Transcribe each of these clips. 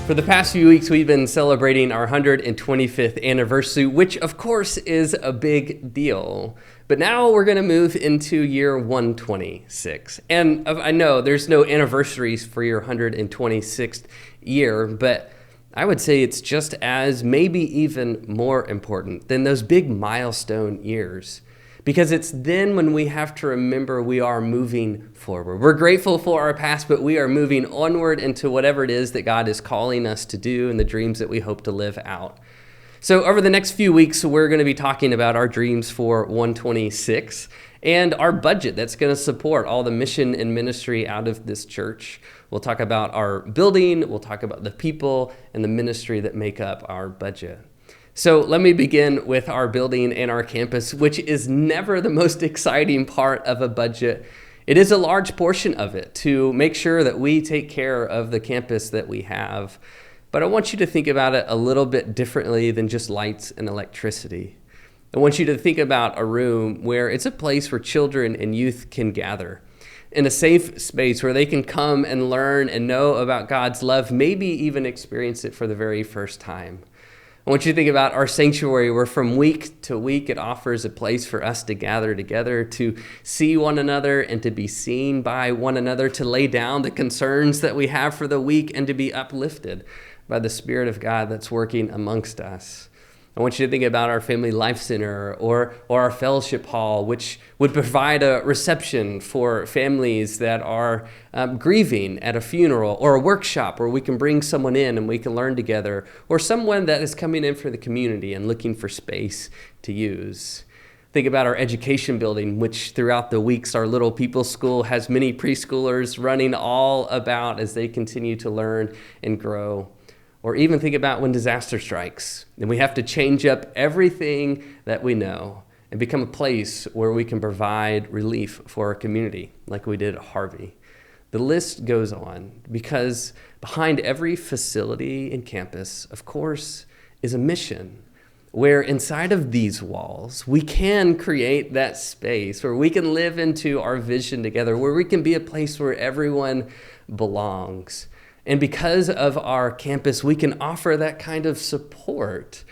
For the past few weeks, we've been celebrating our 125th anniversary, which of course is a big deal. But now we're going to move into year 126. And I know there's no anniversaries for your 126th year, but I would say it's just as, maybe even more important than those big milestone years. Because it's then when we have to remember we are moving forward. We're grateful for our past, but we are moving onward into whatever it is that God is calling us to do and the dreams that we hope to live out. So over the next few weeks, we're going to be talking about our dreams for 126 and our budget that's going to support all the mission and ministry out of this church. We'll talk about our building, we'll talk about the people and the ministry that make up our budget. So let me begin with our building and our campus, which is never the most exciting part of a budget. It is a large portion of it to make sure that we take care of the campus that we have. But I want you to think about it a little bit differently than just lights and electricity. I want you to think about a room where it's a place where children and youth can gather, in a safe space where they can come and learn and know about God's love, maybe even experience it for the very first time. I want you to think about our sanctuary where from week to week it offers a place for us to gather together, to see one another and to be seen by one another, to lay down the concerns that we have for the week and to be uplifted by the Spirit of God that's working amongst us. I want you to think about our Family Life Center or our fellowship hall, which would provide a reception for families that are grieving at a funeral, or a workshop where we can bring someone in and we can learn together, or someone that is coming in for the community and looking for space to use. Think about our education building, which throughout the weeks, our Little People School has many preschoolers running all about as they continue to learn and grow. Or even think about when disaster strikes and we have to change up everything that we know and become a place where we can provide relief for our community like we did at Harvey. The list goes on because behind every facility and campus, of course, is a mission where inside of these walls, we can create that space where we can live into our vision together, where we can be a place where everyone belongs. And because of our campus, we can offer that kind of support.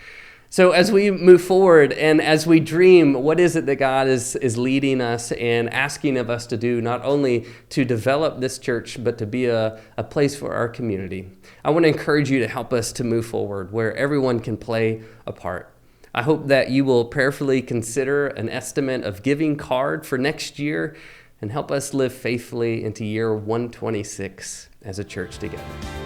So as we move forward and as we dream, what is it that God is leading us and asking of us to do, not only to develop this church, but to be a place for our community? I want to encourage you to help us to move forward where everyone can play a part. I hope that you will prayerfully consider an estimate of giving card for next year and help us live faithfully into year 126 as a church together.